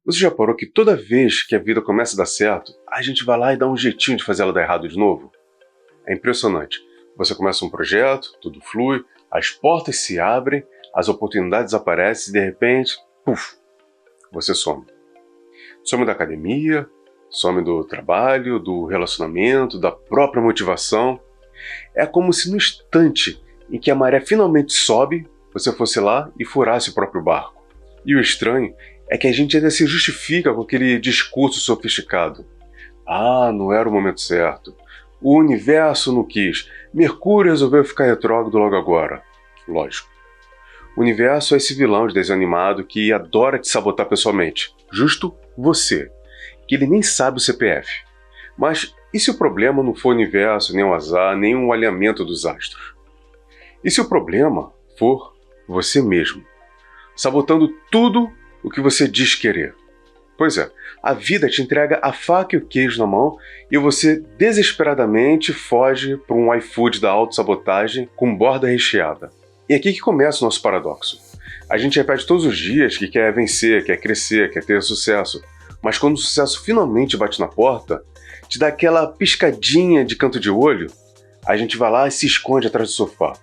Você já parou que toda vez que a vida começa a dar certo, a gente vai lá e dá um jeitinho de fazer ela dar errado de novo? É impressionante. Você começa um projeto, tudo flui, as portas se abrem, as oportunidades aparecem e de repente, puf, você some. Some da academia, some do trabalho, do relacionamento, da própria motivação. É como se no instante em que a maré finalmente sobe, você fosse lá e furasse o próprio barco. E o estranho é que a gente ainda se justifica com aquele discurso sofisticado. Ah, não era o momento certo. O universo não quis. Mercúrio resolveu ficar retrógrado logo agora. Lógico. O universo é esse vilão de desenho animado que adora te sabotar pessoalmente. Justo você, que ele nem sabe o CPF. Mas e se o problema não for o universo, nem o azar, nem o alinhamento dos astros? E se o problema for você mesmo, sabotando tudo o que você diz querer? Pois é, a vida te entrega a faca e o queijo na mão e você desesperadamente foge para um iFood da autossabotagem com borda recheada. E aqui que começa o nosso paradoxo. A gente repete todos os dias que quer vencer, quer crescer, quer ter sucesso, mas quando o sucesso finalmente bate na porta, te dá aquela piscadinha de canto de olho, a gente vai lá e se esconde atrás do sofá.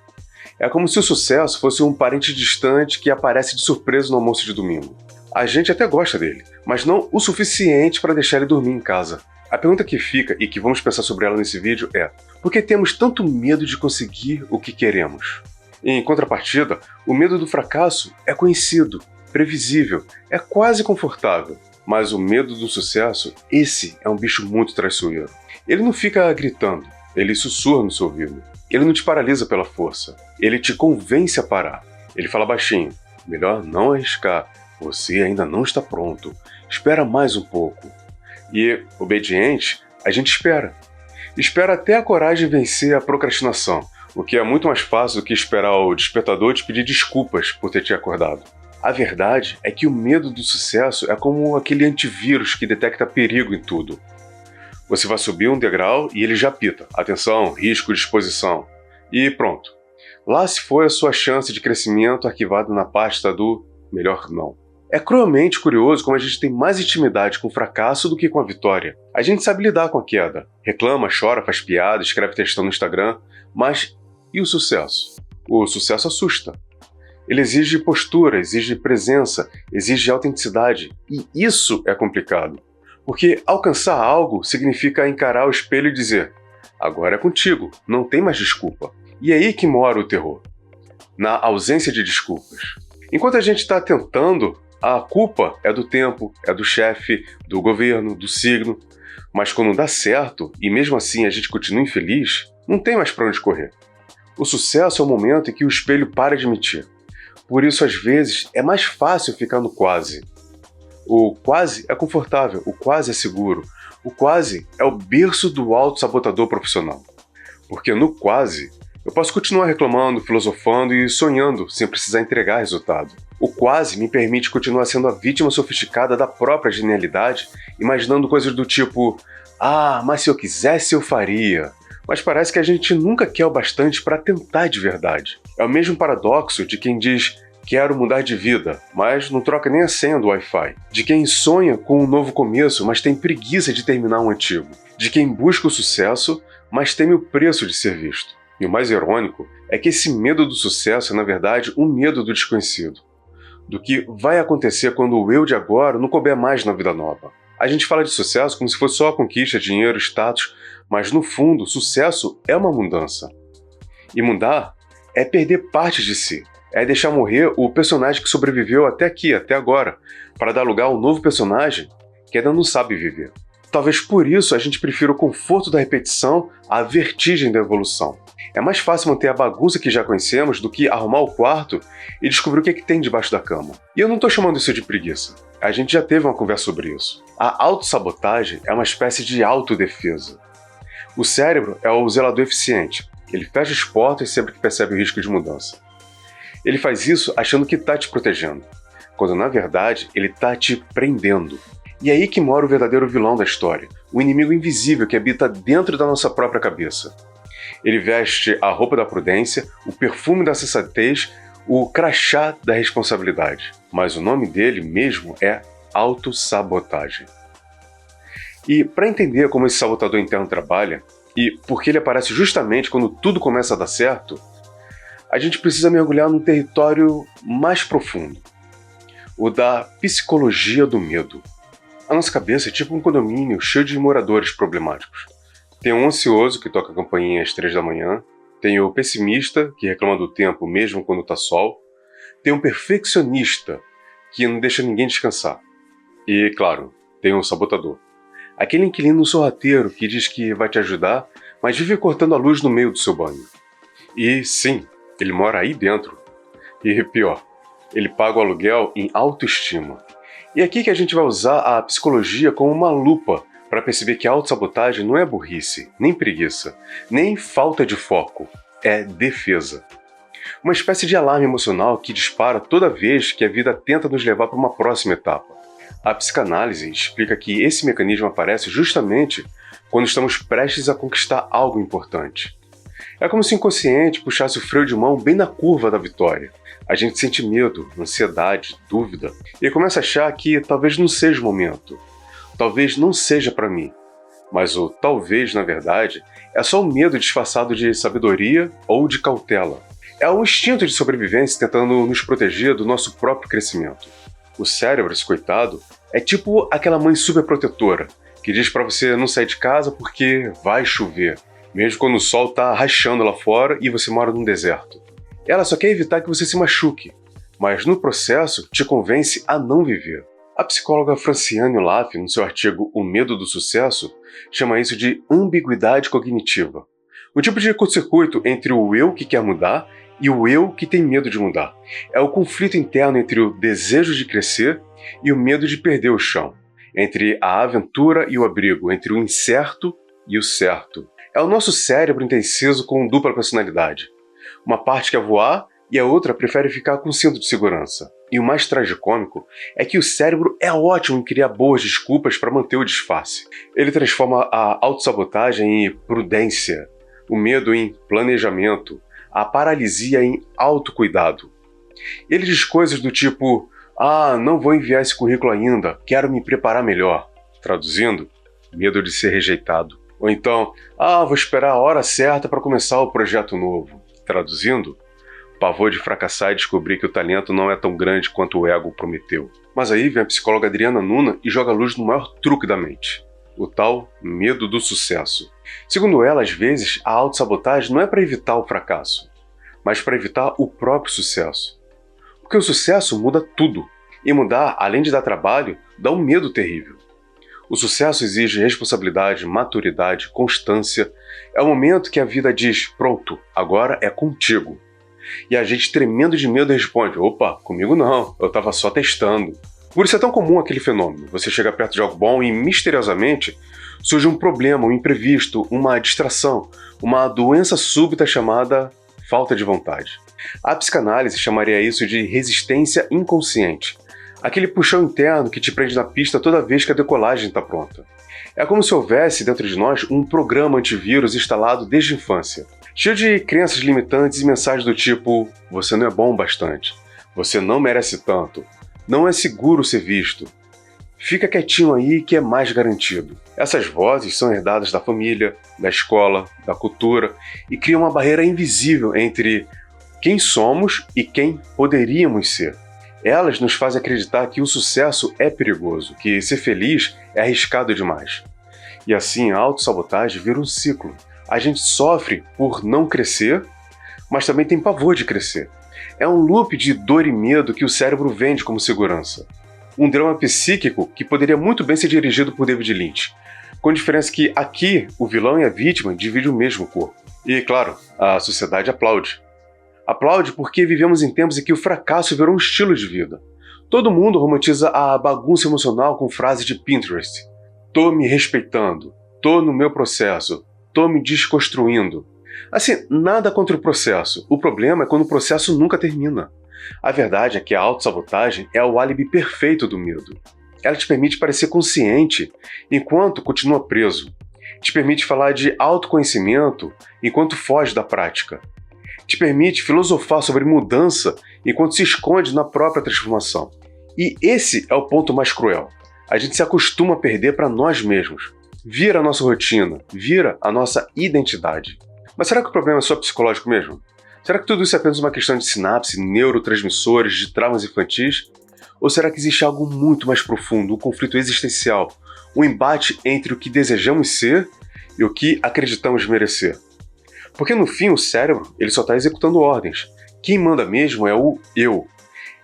É como se o sucesso fosse um parente distante que aparece de surpresa no almoço de domingo. A gente até gosta dele, mas não o suficiente para deixar ele dormir em casa. A pergunta que fica, e que vamos pensar sobre ela nesse vídeo, é: por que temos tanto medo de conseguir o que queremos? Em contrapartida, o medo do fracasso é conhecido, previsível, é quase confortável. Mas o medo do sucesso, esse é um bicho muito traiçoeiro. Ele não fica gritando, ele sussurra no seu ouvido. Ele não te paralisa pela força, ele te convence a parar. Ele fala baixinho: melhor não arriscar, você ainda não está pronto, espera mais um pouco. E, obediente, a gente espera. Espera até a coragem vencer a procrastinação, o que é muito mais fácil do que esperar o despertador te pedir desculpas por ter te acordado. A verdade é que o medo do sucesso é como aquele antivírus que detecta perigo em tudo. Você vai subir um degrau e ele já apita: atenção, risco de exposição. E pronto. Lá se foi a sua chance de crescimento arquivada na pasta do melhor não. É cruelmente curioso como a gente tem mais intimidade com o fracasso do que com a vitória. A gente sabe lidar com a queda. Reclama, chora, faz piada, escreve textão no Instagram. Mas e o sucesso? O sucesso assusta. Ele exige postura, exige presença, exige autenticidade. E isso é complicado. Porque alcançar algo significa encarar o espelho e dizer: agora é contigo, não tem mais desculpa. E é aí que mora o terror. Na ausência de desculpas. Enquanto a gente está tentando, a culpa é do tempo, é do chefe, do governo, do signo. Mas quando dá certo, e mesmo assim a gente continua infeliz, não tem mais para onde correr. O sucesso é o momento em que o espelho para de mentir. Por isso, às vezes, é mais fácil ficar no quase. O quase é confortável, o quase é seguro, o quase é o berço do autossabotador profissional. Porque no quase, eu posso continuar reclamando, filosofando e sonhando sem precisar entregar resultado. O quase me permite continuar sendo a vítima sofisticada da própria genialidade, imaginando coisas do tipo: ah, mas se eu quisesse eu faria. Mas parece que a gente nunca quer o bastante para tentar de verdade. É o mesmo paradoxo de quem diz: quero mudar de vida, mas não troca nem a senha do Wi-Fi. De quem sonha com um novo começo, mas tem preguiça de terminar um antigo. De quem busca o sucesso, mas teme o preço de ser visto. E o mais irônico é que esse medo do sucesso é, na verdade, um medo do desconhecido. Do que vai acontecer quando o eu de agora não couber mais na vida nova. A gente fala de sucesso como se fosse só a conquista, dinheiro, status, mas no fundo, sucesso é uma mudança. E mudar é perder partes de si. É deixar morrer o personagem que sobreviveu até aqui, até agora, para dar lugar a um novo personagem que ainda não sabe viver. Talvez por isso a gente prefira o conforto da repetição à vertigem da evolução. É mais fácil manter a bagunça que já conhecemos do que arrumar o quarto e descobrir o que é que tem debaixo da cama. E eu não estou chamando isso de preguiça. A gente já teve uma conversa sobre isso. A autossabotagem é uma espécie de autodefesa. O cérebro é o zelador eficiente. Ele fecha as portas sempre que percebe o risco de mudança. Ele faz isso achando que está te protegendo, quando na verdade ele está te prendendo. E é aí que mora o verdadeiro vilão da história, o inimigo invisível que habita dentro da nossa própria cabeça. Ele veste a roupa da prudência, o perfume da sensatez, o crachá da responsabilidade. Mas o nome dele mesmo é autossabotagem. E para entender como esse sabotador interno trabalha, e por que ele aparece justamente quando tudo começa a dar certo, a gente precisa mergulhar num território mais profundo, o da psicologia do medo. A nossa cabeça é tipo um condomínio cheio de moradores problemáticos. Tem um ansioso que toca a campainha às 3 da manhã, tem o pessimista que reclama do tempo mesmo quando tá sol, tem um perfeccionista que não deixa ninguém descansar. E, claro, tem um sabotador. Aquele inquilino sorrateiro que diz que vai te ajudar, mas vive cortando a luz no meio do seu banho. E, sim, ele mora aí dentro. E pior, ele paga o aluguel em autoestima. E é aqui que a gente vai usar a psicologia como uma lupa para perceber que a autossabotagem não é burrice, nem preguiça, nem falta de foco, é defesa. Uma espécie de alarme emocional que dispara toda vez que a vida tenta nos levar para uma próxima etapa. A psicanálise explica que esse mecanismo aparece justamente quando estamos prestes a conquistar algo importante. É como se o inconsciente puxasse o freio de mão bem na curva da vitória. A gente sente medo, ansiedade, dúvida, e começa a achar que talvez não seja o momento, talvez não seja para mim. Mas o talvez, na verdade, é só o medo disfarçado de sabedoria ou de cautela. É um instinto de sobrevivência tentando nos proteger do nosso próprio crescimento. O cérebro, esse coitado, é tipo aquela mãe superprotetora que diz para você não sair de casa porque vai chover, mesmo quando o sol tá rachando lá fora e você mora num deserto. Ela só quer evitar que você se machuque, mas no processo te convence a não viver. A psicóloga Franciane Olaf, no seu artigo O Medo do Sucesso, chama isso de ambiguidade cognitiva. Um tipo de curto-circuito entre o eu que quer mudar e o eu que tem medo de mudar. É o conflito interno entre o desejo de crescer e o medo de perder o chão, entre a aventura e o abrigo, entre o incerto e o certo. É o nosso cérebro indeciso com dupla personalidade. Uma parte quer voar e a outra prefere ficar com cinto de segurança. E o mais tragicômico é que o cérebro é ótimo em criar boas desculpas para manter o disfarce. Ele transforma a autossabotagem em prudência, o medo em planejamento, a paralisia em autocuidado. Ele diz coisas do tipo: não vou enviar esse currículo ainda, quero me preparar melhor. Traduzindo, medo de ser rejeitado. Ou então, vou esperar a hora certa para começar o projeto novo. Traduzindo, pavor de fracassar e descobrir que o talento não é tão grande quanto o ego prometeu. Mas aí vem a psicóloga Adriana Nuna e joga luz no maior truque da mente, o tal medo do sucesso. Segundo ela, às vezes, a autossabotagem não é para evitar o fracasso, mas para evitar o próprio sucesso. Porque o sucesso muda tudo, e mudar, além de dar trabalho, dá um medo terrível. O sucesso exige responsabilidade, maturidade, constância. É o momento que a vida diz: pronto, agora é contigo. E a gente, tremendo de medo, responde: opa, comigo não, eu estava só testando. Por isso é tão comum aquele fenômeno. Você chega perto de algo bom e, misteriosamente, surge um problema, um imprevisto, uma distração, uma doença súbita chamada falta de vontade. A psicanálise chamaria isso de resistência inconsciente. Aquele puxão interno que te prende na pista toda vez que a decolagem está pronta. É como se houvesse dentro de nós um programa antivírus instalado desde a infância, cheio de crenças limitantes e mensagens do tipo: você não é bom o bastante, você não merece tanto, não é seguro ser visto, fica quietinho aí que é mais garantido. Essas vozes são herdadas da família, da escola, da cultura e criam uma barreira invisível entre quem somos e quem poderíamos ser. Elas nos fazem acreditar que o sucesso é perigoso, que ser feliz é arriscado demais. E assim a autossabotagem vira um ciclo. A gente sofre por não crescer, mas também tem pavor de crescer. É um loop de dor e medo que o cérebro vende como segurança. Um drama psíquico que poderia muito bem ser dirigido por David Lynch, com a diferença que aqui o vilão e a vítima dividem o mesmo corpo. E, claro, a sociedade aplaude. Aplaude porque vivemos em tempos em que o fracasso virou um estilo de vida. Todo mundo romantiza a bagunça emocional com frases de Pinterest. Tô me respeitando, tô no meu processo, tô me desconstruindo. Assim, nada contra o processo. O problema é quando o processo nunca termina. A verdade é que a autossabotagem é o álibi perfeito do medo. Ela te permite parecer consciente enquanto continua preso. Te permite falar de autoconhecimento enquanto foge da prática. Te permite filosofar sobre mudança enquanto se esconde na própria transformação. E esse é o ponto mais cruel. A gente se acostuma a perder para nós mesmos. Vira a nossa rotina, vira a nossa identidade. Mas será que o problema é só psicológico mesmo? Será que tudo isso é apenas uma questão de sinapse, neurotransmissores, de traumas infantis? Ou será que existe algo muito mais profundo, um conflito existencial, um embate entre o que desejamos ser e o que acreditamos merecer? Porque no fim o cérebro ele só está executando ordens. Quem manda mesmo é o eu.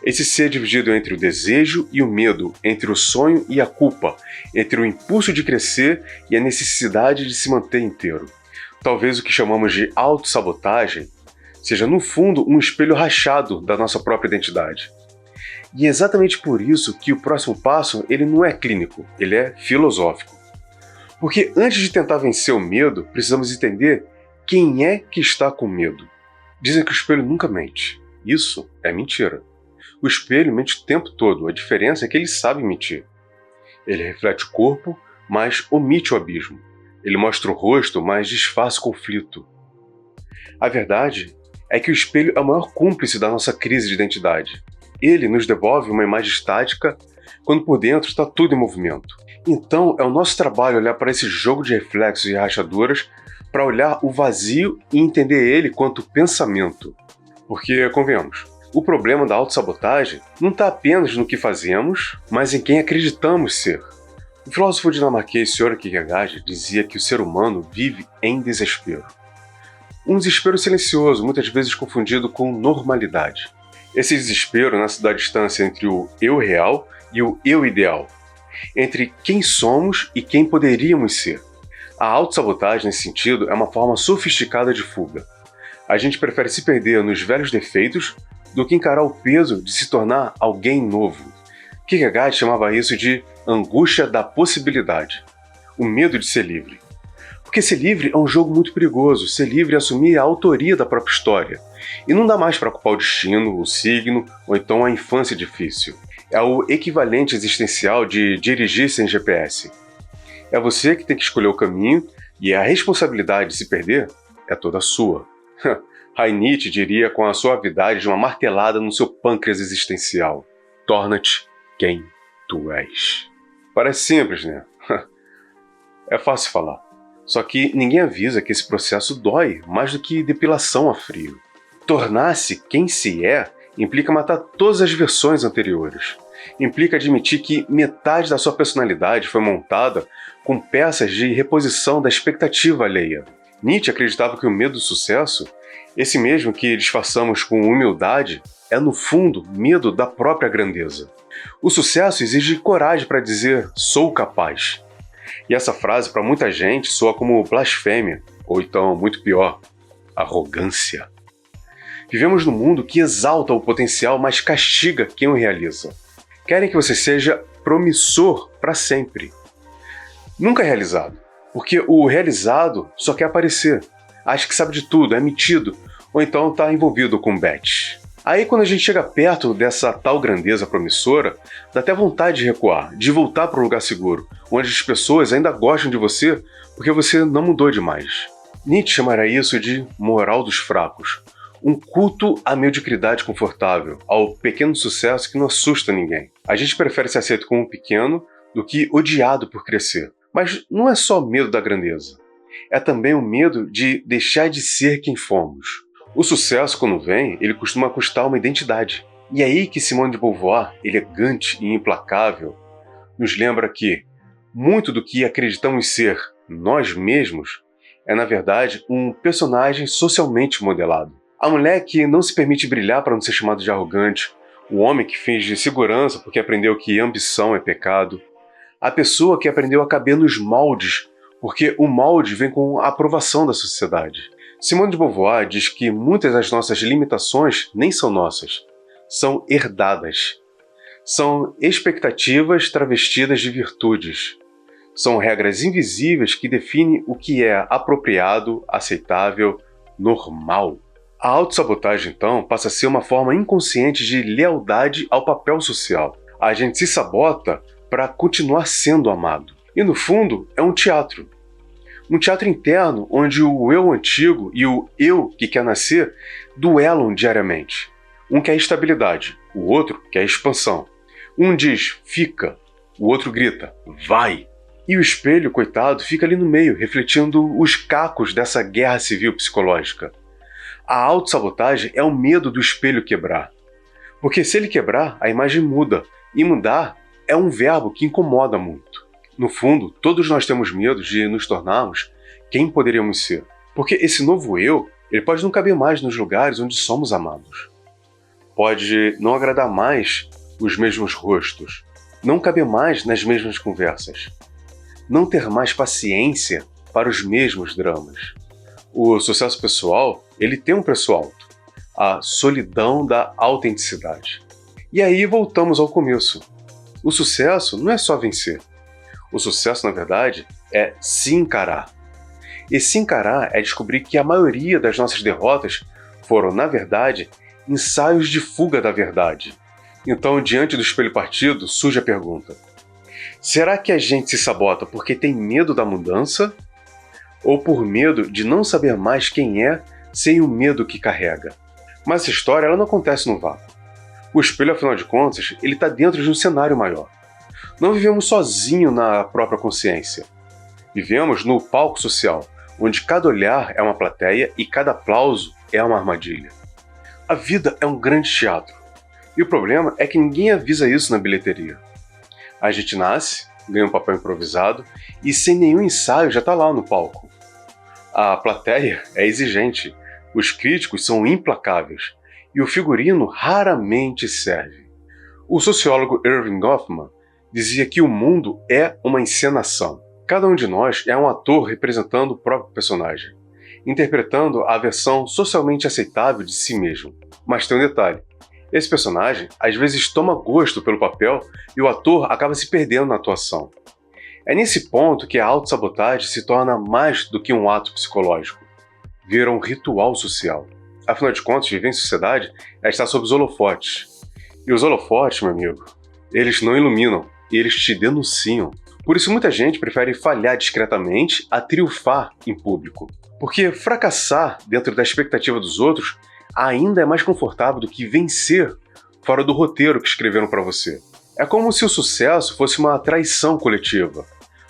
Esse ser dividido entre o desejo e o medo, entre o sonho e a culpa, entre o impulso de crescer e a necessidade de se manter inteiro. Talvez o que chamamos de autossabotagem seja, no fundo, um espelho rachado da nossa própria identidade. E é exatamente por isso que o próximo passo ele não é clínico, ele é filosófico. Porque antes de tentar vencer o medo, precisamos entender quem é que está com medo. Dizem que o espelho nunca mente. Isso é mentira. O espelho mente o tempo todo, a diferença é que ele sabe mentir. Ele reflete o corpo, mas omite o abismo. Ele mostra o rosto, mas disfarça o conflito. A verdade é que o espelho é o maior cúmplice da nossa crise de identidade. Ele nos devolve uma imagem estática, quando por dentro está tudo em movimento. Então é o nosso trabalho olhar para esse jogo de reflexos e rachaduras para olhar o vazio e entender ele quanto pensamento. Porque, convenhamos, o problema da autossabotagem não está apenas no que fazemos, mas em quem acreditamos ser. O filósofo dinamarquês Søren Kierkegaard dizia que o ser humano vive em desespero. Um desespero silencioso, muitas vezes confundido com normalidade. Esse desespero nasce da distância entre o eu real e o eu ideal, entre quem somos e quem poderíamos ser. A autossabotagem, nesse sentido, é uma forma sofisticada de fuga. A gente prefere se perder nos velhos defeitos do que encarar o peso de se tornar alguém novo. Kierkegaard chamava isso de angústia da possibilidade, o medo de ser livre. Porque ser livre é um jogo muito perigoso, ser livre é assumir a autoria da própria história. E não dá mais para culpar o destino, o signo ou então a infância difícil. É o equivalente existencial de dirigir sem GPS. É você que tem que escolher o caminho e a responsabilidade de se perder é toda sua. Nietzsche diria com a suavidade de uma martelada no seu pâncreas existencial: torna-te quem tu és. Parece simples, né? É fácil falar. Só que ninguém avisa que esse processo dói mais do que depilação a frio. Tornar-se quem se é implica matar todas as versões anteriores. Implica admitir que metade da sua personalidade foi montada com peças de reposição da expectativa alheia. Nietzsche acreditava que o medo do sucesso, esse mesmo que disfarçamos com humildade, é no fundo medo da própria grandeza. O sucesso exige coragem para dizer sou capaz. E essa frase para muita gente soa como blasfêmia, ou então, muito pior, arrogância. Vivemos num mundo que exalta o potencial, mas castiga quem o realiza. Querem que você seja promissor para sempre. Nunca realizado, porque o realizado só quer aparecer, acha que sabe de tudo, é metido, ou então está envolvido com bet. Aí quando a gente chega perto dessa tal grandeza promissora, dá até vontade de recuar, de voltar para o lugar seguro, onde as pessoas ainda gostam de você porque você não mudou demais. Nietzsche chamaria isso de moral dos fracos, um culto à mediocridade confortável, ao pequeno sucesso que não assusta ninguém. A gente prefere ser aceito como pequeno do que odiado por crescer. Mas não é só medo da grandeza, é também o medo de deixar de ser quem fomos. O sucesso, quando vem, ele costuma custar uma identidade. E é aí que Simone de Beauvoir, elegante e implacável, nos lembra que muito do que acreditamos ser nós mesmos é, na verdade, um personagem socialmente modelado. A mulher que não se permite brilhar para não ser chamado de arrogante, o homem que finge segurança porque aprendeu que ambição é pecado, a pessoa que aprendeu a caber nos moldes porque o molde vem com a aprovação da sociedade. Simone de Beauvoir diz que muitas das nossas limitações nem são nossas, são herdadas. São expectativas travestidas de virtudes. São regras invisíveis que definem o que é apropriado, aceitável, normal. A autossabotagem, então, passa a ser uma forma inconsciente de lealdade ao papel social. A gente se sabota para continuar sendo amado. E, no fundo, é um teatro. Um teatro interno onde o eu antigo e o eu que quer nascer duelam diariamente. Um quer estabilidade, o outro quer expansão. Um diz, fica, o outro grita, vai. E o espelho, coitado, fica ali no meio, refletindo os cacos dessa guerra civil psicológica. A autossabotagem é o medo do espelho quebrar. Porque se ele quebrar, a imagem muda. E mudar é um verbo que incomoda muito. No fundo, todos nós temos medo de nos tornarmos quem poderíamos ser. Porque esse novo eu, ele pode não caber mais nos lugares onde somos amados. Pode não agradar mais os mesmos rostos. Não caber mais nas mesmas conversas. Não ter mais paciência para os mesmos dramas. O sucesso pessoal, ele tem um preço alto. A solidão da autenticidade. E aí voltamos ao começo. O sucesso não é só vencer. O sucesso, na verdade, é se encarar. E se encarar é descobrir que a maioria das nossas derrotas foram, na verdade, ensaios de fuga da verdade. Então, diante do espelho partido, surge a pergunta: será que a gente se sabota porque tem medo da mudança? Ou por medo de não saber mais quem é sem o medo que carrega? Mas essa história ela não acontece no vácuo. O espelho, afinal de contas, ele está dentro de um cenário maior. Não vivemos sozinhos na própria consciência. Vivemos no palco social, onde cada olhar é uma plateia e cada aplauso é uma armadilha. A vida é um grande teatro. E o problema é que ninguém avisa isso na bilheteria. A gente nasce, ganha um papel improvisado e sem nenhum ensaio já está lá no palco. A plateia é exigente, os críticos são implacáveis e o figurino raramente serve. O sociólogo Erving Goffman dizia que o mundo é uma encenação. Cada um de nós é um ator representando o próprio personagem, interpretando a versão socialmente aceitável de si mesmo. Mas tem um detalhe. Esse personagem, às vezes, toma gosto pelo papel e o ator acaba se perdendo na atuação. É nesse ponto que a autossabotagem se torna mais do que um ato psicológico. Vira um ritual social. Afinal de contas, viver em sociedade é estar sob os holofotes. E os holofotes, meu amigo, eles não iluminam, eles te denunciam. Por isso muita gente prefere falhar discretamente a triunfar em público. Porque fracassar dentro da expectativa dos outros ainda é mais confortável do que vencer fora do roteiro que escreveram para você. É como se o sucesso fosse uma traição coletiva.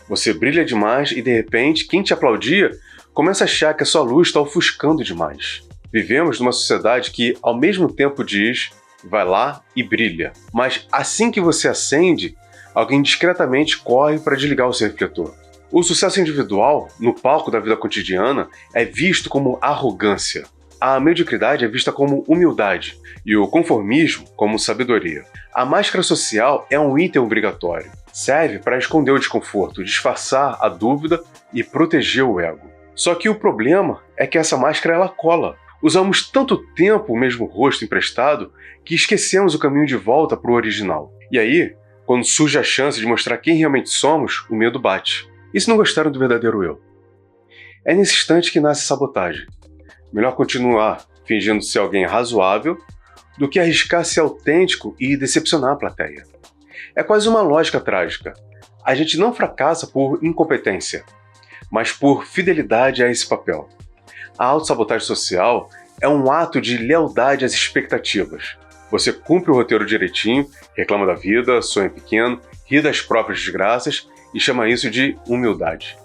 Você brilha demais e, de repente, quem te aplaudia começa a achar que a sua luz está ofuscando demais. Vivemos numa sociedade que, ao mesmo tempo, diz, vai lá e brilha. Mas assim que você acende, alguém discretamente corre para desligar o seu refletor. O sucesso individual, no palco da vida cotidiana, é visto como arrogância. A mediocridade é vista como humildade e o conformismo como sabedoria. A máscara social é um item obrigatório. Serve para esconder o desconforto, disfarçar a dúvida e proteger o ego. Só que o problema é que essa máscara ela cola. Usamos tanto tempo o mesmo rosto emprestado que esquecemos o caminho de volta para o original. E aí, quando surge a chance de mostrar quem realmente somos, o medo bate. E se não gostaram do verdadeiro eu? É nesse instante que nasce a sabotagem. Melhor continuar fingindo ser alguém razoável do que arriscar ser autêntico e decepcionar a plateia. É quase uma lógica trágica. A gente não fracassa por incompetência, mas por fidelidade a esse papel. A autossabotagem social é um ato de lealdade às expectativas. Você cumpre o roteiro direitinho, reclama da vida, sonha pequeno, ri das próprias desgraças e chama isso de humildade.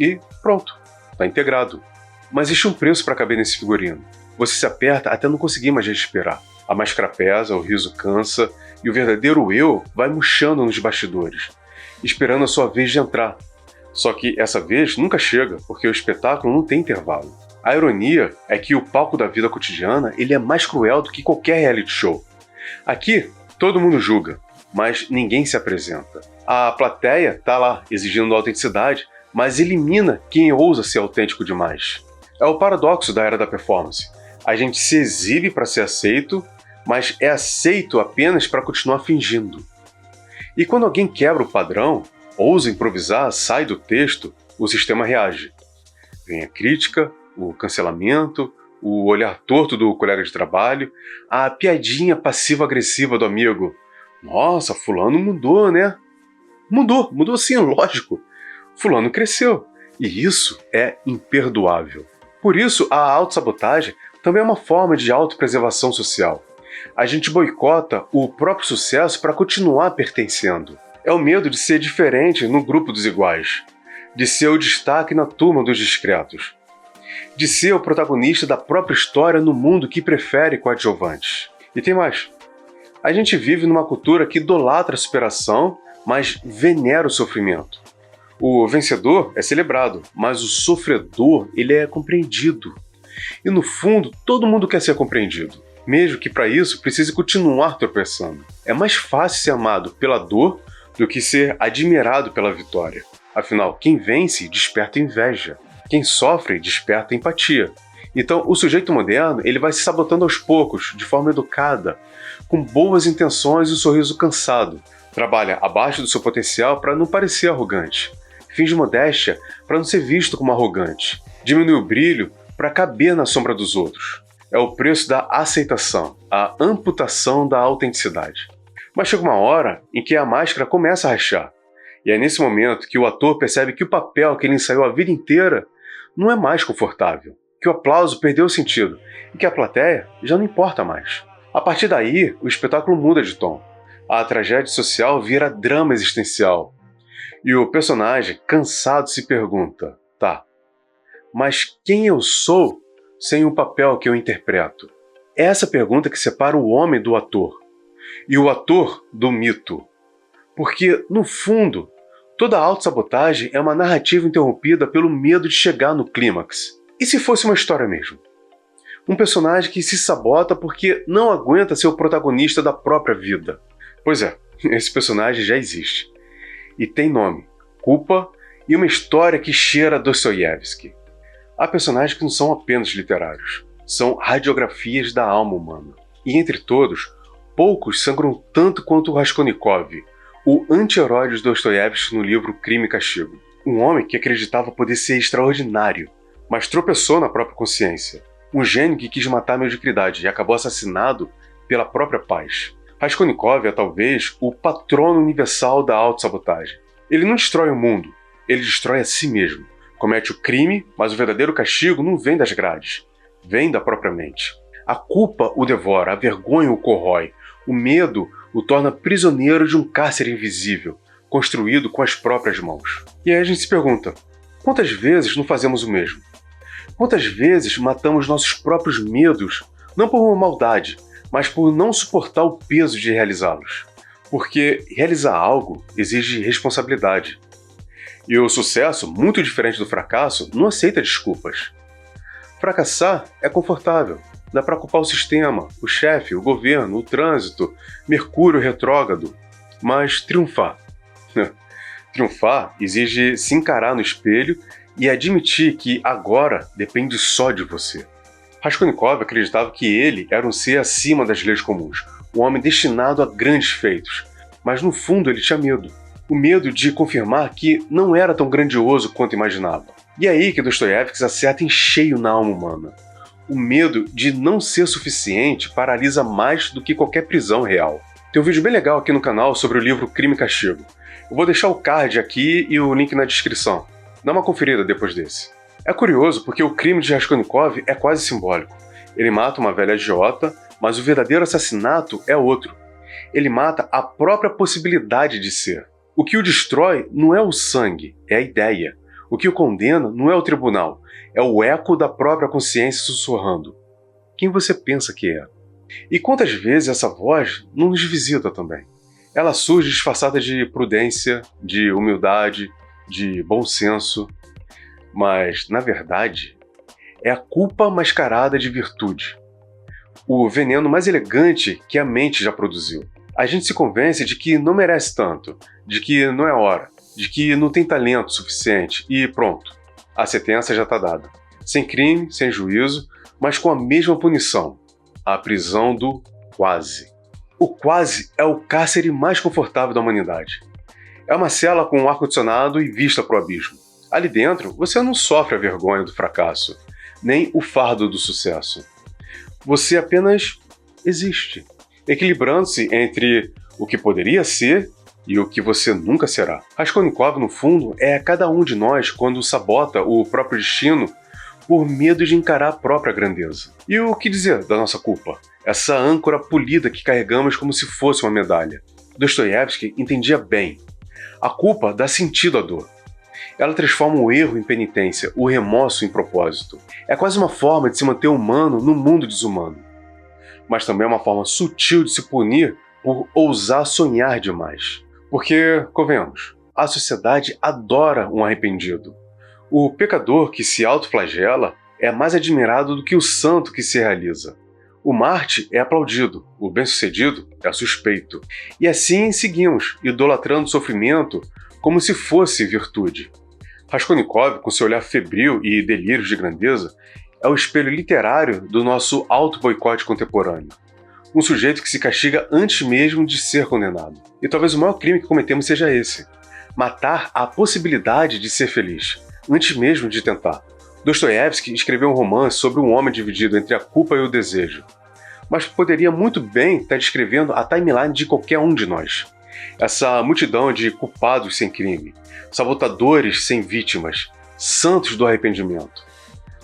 E pronto, está integrado. Mas existe um preço para caber nesse figurino. Você se aperta até não conseguir mais respirar. A máscara pesa, o riso cansa e o verdadeiro eu vai murchando nos bastidores, esperando a sua vez de entrar. Só que essa vez nunca chega, porque o espetáculo não tem intervalo. A ironia é que o palco da vida cotidiana ele é mais cruel do que qualquer reality show. Aqui, todo mundo julga, mas ninguém se apresenta. A plateia está lá, exigindo autenticidade, mas elimina quem ousa ser autêntico demais. É o paradoxo da era da performance. A gente se exibe para ser aceito, mas é aceito apenas para continuar fingindo. E quando alguém quebra o padrão, ousa improvisar, sai do texto, o sistema reage. Vem a crítica, o cancelamento, o olhar torto do colega de trabalho, a piadinha passivo-agressiva do amigo. Nossa, fulano mudou, né? Mudou sim, lógico. Fulano cresceu. E isso é imperdoável. Por isso, a autossabotagem também é uma forma de autopreservação social. A gente boicota o próprio sucesso para continuar pertencendo. É o medo de ser diferente no grupo dos iguais, de ser o destaque na turma dos discretos, de ser o protagonista da própria história no mundo que prefere coadjuvantes. E tem mais. A gente vive numa cultura que idolatra a superação, mas venera o sofrimento. O vencedor é celebrado, mas o sofredor ele é compreendido. E no fundo, todo mundo quer ser compreendido, mesmo que para isso precise continuar tropeçando. É mais fácil ser amado pela dor do que ser admirado pela vitória. Afinal, quem vence desperta inveja. Quem sofre desperta empatia. Então, o sujeito moderno ele vai se sabotando aos poucos, de forma educada, com boas intenções e um sorriso cansado. Trabalha abaixo do seu potencial para não parecer arrogante. Finge modéstia para não ser visto como arrogante. Diminui o brilho para caber na sombra dos outros. É o preço da aceitação, a amputação da autenticidade. Mas chega uma hora em que a máscara começa a rachar. E é nesse momento que o ator percebe que o papel que ele ensaiou a vida inteira não é mais confortável, que o aplauso perdeu o sentido e que a plateia já não importa mais. A partir daí, o espetáculo muda de tom. A tragédia social vira drama existencial. E o personagem, cansado, se pergunta: tá, mas quem eu sou sem o papel que eu interpreto? É essa pergunta que separa o homem do ator e o ator do mito. Porque, no fundo, toda autossabotagem é uma narrativa interrompida pelo medo de chegar no clímax. E se fosse uma história mesmo? Um personagem que se sabota porque não aguenta ser o protagonista da própria vida. Pois é, esse personagem já existe. E tem nome, culpa e uma história que cheira a Dostoiévski. Há personagens que não são apenas literários, são radiografias da alma humana. E entre todos, poucos sangram tanto quanto o Raskolnikov, o anti-herói de Dostoiévski no livro Crime e Castigo. Um homem que acreditava poder ser extraordinário, mas tropeçou na própria consciência. Um gênio que quis matar a mediocridade e acabou assassinado pela própria paz. Raskolnikov é talvez o patrono universal da autossabotagem. Ele não destrói o mundo, ele destrói a si mesmo. Comete o crime, mas o verdadeiro castigo não vem das grades, vem da própria mente. A culpa o devora, a vergonha o corrói, o medo o torna prisioneiro de um cárcere invisível, construído com as próprias mãos. E aí a gente se pergunta, quantas vezes não fazemos o mesmo? Quantas vezes matamos nossos próprios medos, não por uma maldade, mas por não suportar o peso de realizá-los? Porque realizar algo exige responsabilidade. E o sucesso, muito diferente do fracasso, não aceita desculpas. Fracassar é confortável. Dá para culpar o sistema, o chefe, o governo, o trânsito, Mercúrio retrógrado. Mas triunfar. Triunfar exige se encarar no espelho e admitir que agora depende só de você. Raskolnikov acreditava que ele era um ser acima das leis comuns, um homem destinado a grandes feitos. Mas no fundo ele tinha medo. O medo de confirmar que não era tão grandioso quanto imaginava. E é aí que Dostoiévski acerta em cheio na alma humana. O medo de não ser suficiente paralisa mais do que qualquer prisão real. Tem um vídeo bem legal aqui no canal sobre o livro Crime e Castigo. Eu vou deixar o card aqui e o link na descrição. Dá uma conferida depois desse. É curioso porque o crime de Raskolnikov é quase simbólico. Ele mata uma velha agiota, mas o verdadeiro assassinato é outro. Ele mata a própria possibilidade de ser. O que o destrói não é o sangue, é a ideia. O que o condena não é o tribunal, é o eco da própria consciência sussurrando. Quem você pensa que é? E quantas vezes essa voz não nos visita também? Ela surge disfarçada de prudência, de humildade, de bom senso, mas, na verdade, é a culpa mascarada de virtude. O veneno mais elegante que a mente já produziu. A gente se convence de que não merece tanto, de que não é hora, de que não tem talento suficiente e pronto, a sentença já está dada. Sem crime, sem juízo, mas com a mesma punição, a prisão do quase. O quase é o cárcere mais confortável da humanidade. É uma cela com ar-condicionado e vista para o abismo. Ali dentro, você não sofre a vergonha do fracasso, nem o fardo do sucesso. Você apenas existe, equilibrando-se entre o que poderia ser e o que você nunca será. Raskolnikov, no fundo, é cada um de nós quando sabota o próprio destino por medo de encarar a própria grandeza. E o que dizer da nossa culpa? essa âncora polida que carregamos como se fosse uma medalha. Dostoiévski entendia bem. A culpa dá sentido à dor. Ela transforma o erro em penitência, o remorso em propósito. É quase uma forma de se manter humano no mundo desumano. Mas também é uma forma sutil de se punir por ousar sonhar demais. Porque, convenhamos, a sociedade adora um arrependido. O pecador que se autoflagela é mais admirado do que o santo que se realiza. O Marte é aplaudido, o bem-sucedido é suspeito. E assim seguimos, idolatrando o sofrimento como se fosse virtude. Raskolnikov, com seu olhar febril e delírios de grandeza, é o espelho literário do nosso auto-boicote contemporâneo. Um sujeito que se castiga antes mesmo de ser condenado. E talvez o maior crime que cometemos seja esse: matar a possibilidade de ser feliz, antes mesmo de tentar. Dostoiévski escreveu um romance sobre um homem dividido entre a culpa e o desejo. Mas poderia muito bem estar descrevendo a timeline de qualquer um de nós. Essa multidão de culpados sem crime, sabotadores sem vítimas, santos do arrependimento.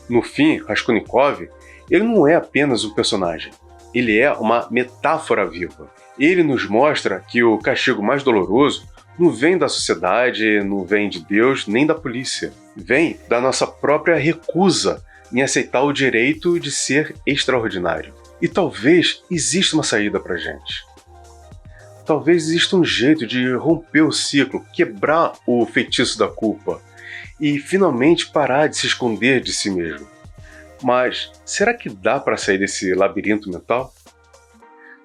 No fim, Raskolnikov, ele não é apenas um personagem. Ele é uma metáfora viva. Ele nos mostra que o castigo mais doloroso não vem da sociedade, não vem de Deus, nem da polícia. Vem da nossa própria recusa em aceitar o direito de ser extraordinário. E talvez exista uma saída pra gente. Talvez exista um jeito de romper o ciclo, quebrar o feitiço da culpa e finalmente parar de se esconder de si mesmo. Mas será que dá para sair desse labirinto mental?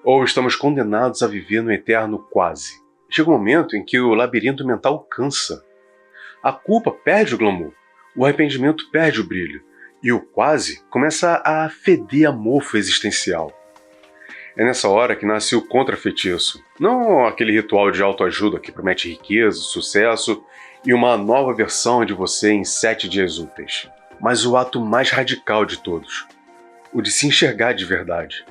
Ou estamos condenados a viver no eterno quase? Chega um momento em que o labirinto mental cansa. A culpa perde o glamour, o arrependimento perde o brilho, e o quase começa a feder a mofo existencial. É nessa hora que nasce o contrafeitiço, não aquele ritual de autoajuda que promete riqueza, sucesso e uma nova versão de você em 7 dias úteis, mas o ato mais radical de todos, o de se enxergar de verdade.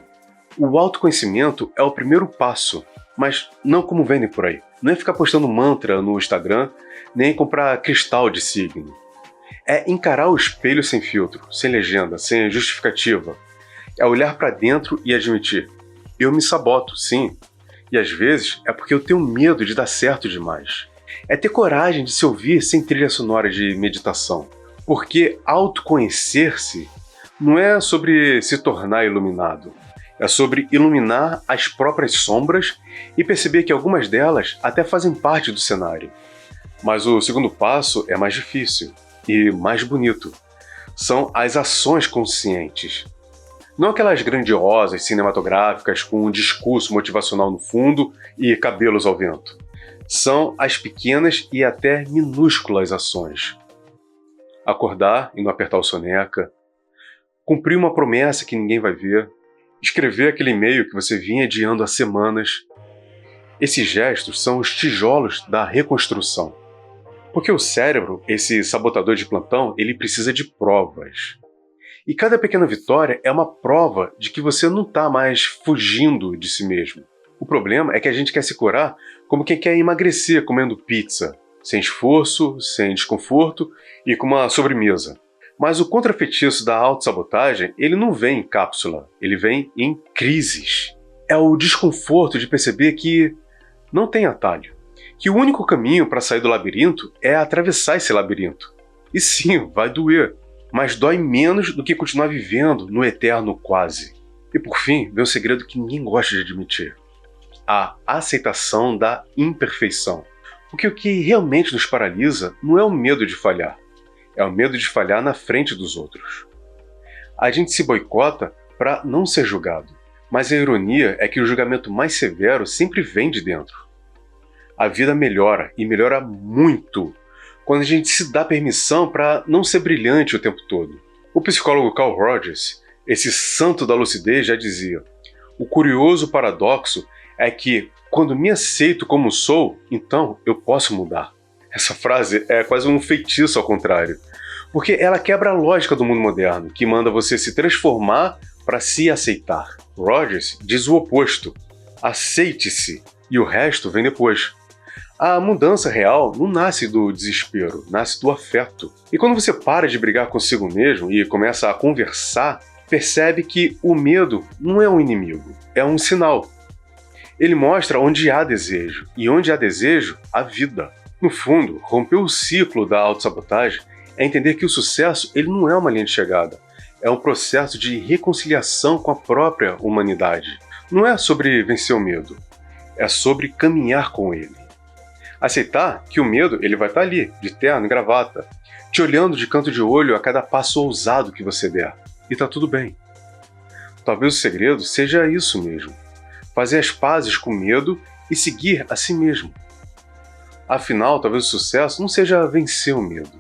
O autoconhecimento é o primeiro passo, mas não como vendem por aí. Não é ficar postando mantra no Instagram, nem comprar cristal de signo. É encarar o espelho sem filtro, sem legenda, sem justificativa. É olhar para dentro e admitir: eu me saboto, sim. E às vezes é porque eu tenho medo de dar certo demais. É ter coragem de se ouvir sem trilha sonora de meditação. Porque autoconhecer-se não é sobre se tornar iluminado. É sobre iluminar as próprias sombras e perceber que algumas delas até fazem parte do cenário. Mas o segundo passo é mais difícil e mais bonito. São as ações conscientes. Não aquelas grandiosas cinematográficas com um discurso motivacional no fundo e cabelos ao vento. São as pequenas e até minúsculas ações. Acordar e não apertar o soneca. Cumprir uma promessa que ninguém vai ver. Escrever aquele e-mail que você vinha adiando há semanas. Esses gestos são os tijolos da reconstrução. Porque o cérebro, esse sabotador de plantão, ele precisa de provas. E cada pequena vitória é uma prova de que você não está mais fugindo de si mesmo. O problema é que a gente quer se curar como quem quer emagrecer comendo pizza, sem esforço, sem desconforto e com uma sobremesa. Mas o contrafeitiço da autossabotagem, ele não vem em cápsula, ele vem em crises. É o desconforto de perceber que não tem atalho, que o único caminho para sair do labirinto é atravessar esse labirinto. E sim, vai doer, mas dói menos do que continuar vivendo no eterno quase. E por fim, vem um segredo que ninguém gosta de admitir: a aceitação da imperfeição. Porque o que realmente nos paralisa não é o medo de falhar, é o medo de falhar na frente dos outros. A gente se boicota para não ser julgado, mas a ironia é que o julgamento mais severo sempre vem de dentro. A vida melhora, e melhora muito, quando a gente se dá permissão para não ser brilhante o tempo todo. O psicólogo Carl Rogers, esse santo da lucidez, já dizia: o curioso paradoxo é que, quando me aceito como sou, então eu posso mudar. Essa frase é quase um feitiço ao contrário, porque ela quebra a lógica do mundo moderno, que manda você se transformar para se aceitar. Rogers diz o oposto: aceite-se, e o resto vem depois. A mudança real não nasce do desespero, nasce do afeto. E quando você para de brigar consigo mesmo e começa a conversar, percebe que o medo não é um inimigo, é um sinal. Ele mostra onde há desejo, e onde há desejo, há vida. No fundo, romper o ciclo da autossabotagem é entender que o sucesso ele não é uma linha de chegada, é um processo de reconciliação com a própria humanidade. Não é sobre vencer o medo, é sobre caminhar com ele. Aceitar que o medo ele vai estar ali, de terno e gravata, te olhando de canto de olho a cada passo ousado que você der. E tá tudo bem. Talvez o segredo seja isso mesmo. Fazer as pazes com o medo e seguir a si mesmo. Afinal, talvez o sucesso não seja vencer o medo.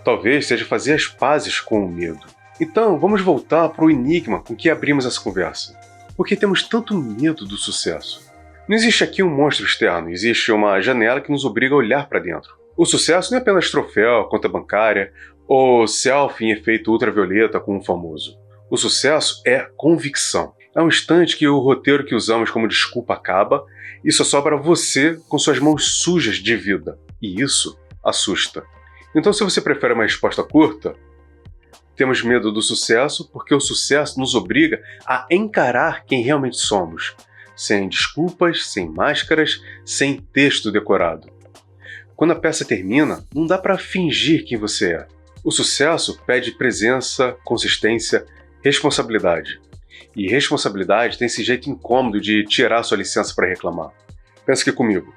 Talvez seja fazer as pazes com o medo. Então, vamos voltar para o enigma com que abrimos essa conversa. Por que temos tanto medo do sucesso? Não existe aqui um monstro externo, existe uma janela que nos obriga a olhar para dentro. O sucesso não é apenas troféu, conta bancária ou selfie em efeito ultravioleta com um famoso. O sucesso é convicção. É um instante que o roteiro que usamos como desculpa acaba e só sobra você com suas mãos sujas de vida. E isso assusta. Então, se você prefere uma resposta curta, temos medo do sucesso porque o sucesso nos obriga a encarar quem realmente somos, sem desculpas, sem máscaras, sem texto decorado. Quando a peça termina, não dá para fingir quem você é. O sucesso pede presença, consistência, responsabilidade. E responsabilidade tem esse jeito incômodo de tirar sua licença para reclamar. Pensa aqui comigo.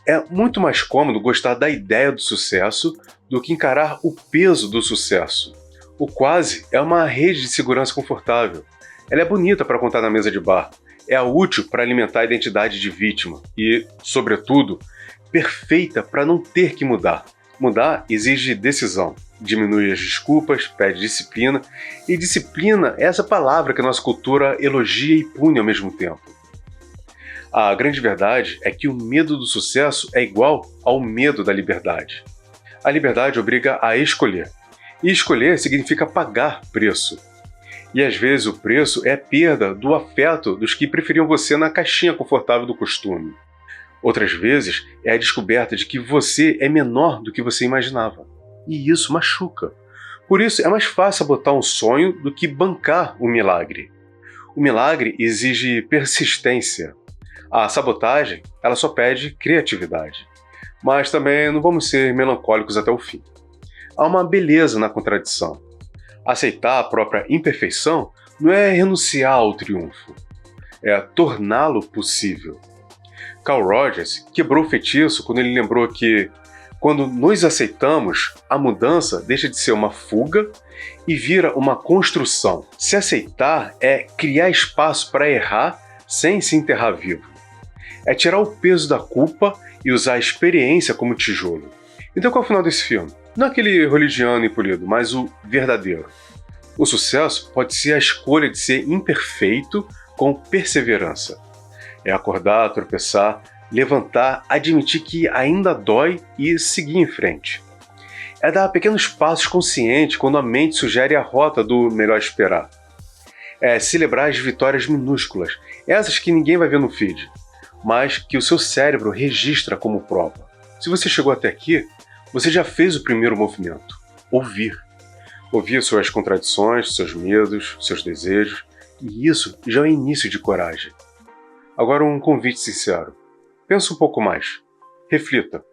É muito mais cômodo gostar da ideia do sucesso do que encarar o peso do sucesso. O quase é uma rede de segurança confortável. Ela é bonita para contar na mesa de bar. É útil para alimentar a identidade de vítima. E, sobretudo, perfeita para não ter que mudar. Mudar exige decisão. Diminui as desculpas, pede disciplina. E disciplina é essa palavra que a nossa cultura elogia e pune ao mesmo tempo. A grande verdade é que o medo do sucesso é igual ao medo da liberdade. A liberdade obriga a escolher. E escolher significa pagar preço. E às vezes o preço é a perda do afeto dos que preferiam você na caixinha confortável do costume. Outras vezes é a descoberta de que você é menor do que você imaginava. E isso machuca. Por isso é mais fácil botar um sonho do que bancar o milagre. O milagre exige persistência. A sabotagem, ela só pede criatividade. Mas também não vamos ser melancólicos até o fim. Há uma beleza na contradição. Aceitar a própria imperfeição não é renunciar ao triunfo, é torná-lo possível. Carl Rogers quebrou o feitiço quando ele lembrou que, quando nos aceitamos, a mudança deixa de ser uma fuga e vira uma construção. Se aceitar é criar espaço para errar sem se enterrar vivo. É tirar o peso da culpa e usar a experiência como tijolo. Então qual é o final desse filme? Não aquele hollywoodiano e polido, mas o verdadeiro. O sucesso pode ser a escolha de ser imperfeito com perseverança. É acordar, tropeçar, levantar, admitir que ainda dói e seguir em frente. É dar pequenos passos conscientes quando a mente sugere a rota do melhor esperar. É celebrar as vitórias minúsculas, essas que ninguém vai ver no feed, mas que o seu cérebro registra como prova. Se você chegou até aqui, você já fez o primeiro movimento, ouvir. Ouvir suas contradições, seus medos, seus desejos, e isso já é o início de coragem. Agora um convite sincero. Pensa um pouco mais. Reflita.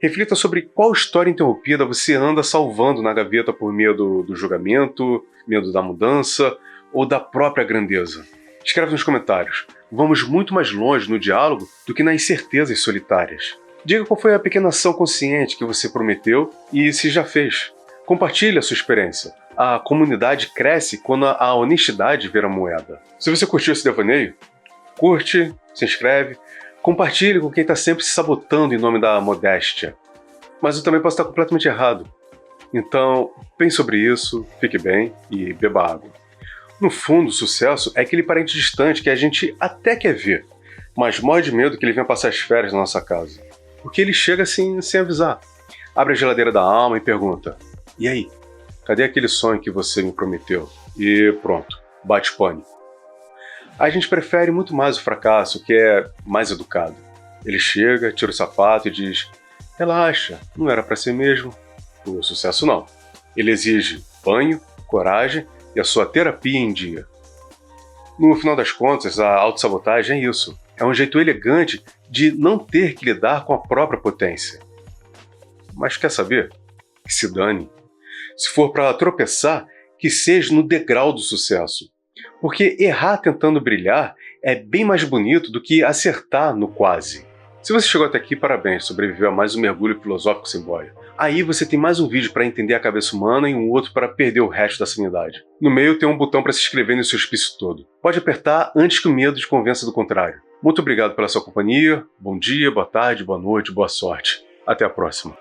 Reflita sobre qual história interrompida você anda salvando na gaveta por medo do julgamento, medo da mudança ou da própria grandeza. Escreve nos comentários. Vamos muito mais longe no diálogo do que nas incertezas solitárias. Diga qual foi a pequena ação consciente que você prometeu e se já fez. Compartilhe a sua experiência. A comunidade cresce quando a honestidade vira moeda. Se você curtiu esse devaneio, curte, se inscreve, compartilhe com quem está sempre se sabotando em nome da modéstia. Mas eu também posso estar completamente errado. Então, pense sobre isso, fique bem e beba água. No fundo, o sucesso é aquele parente distante que a gente até quer ver, mas morre de medo que ele venha passar as férias na nossa casa. Porque ele chega assim, sem avisar. Abre a geladeira da alma e pergunta: e aí? Cadê aquele sonho que você me prometeu? E pronto, bate pânico. A gente prefere muito mais o fracasso, que é mais educado. Ele chega, tira o sapato e diz: relaxa, não era para ser mesmo. O sucesso não. Ele exige banho, coragem, e a sua terapia em dia. No final das contas, a autossabotagem é isso. É um jeito elegante de não ter que lidar com a própria potência. Mas quer saber? Que se dane. Se for para tropeçar, que seja no degrau do sucesso. Porque errar tentando brilhar é bem mais bonito do que acertar no quase. Se você chegou até aqui, parabéns, sobreviveu a mais um mergulho filosófico sem boia. Aí você tem mais um vídeo para entender a cabeça humana e um outro para perder o resto da sanidade. No meio tem um botão para se inscrever nesse hospício todo. Pode apertar antes que o medo te convença do contrário. Muito obrigado pela sua companhia, bom dia, boa tarde, boa noite, boa sorte. Até a próxima.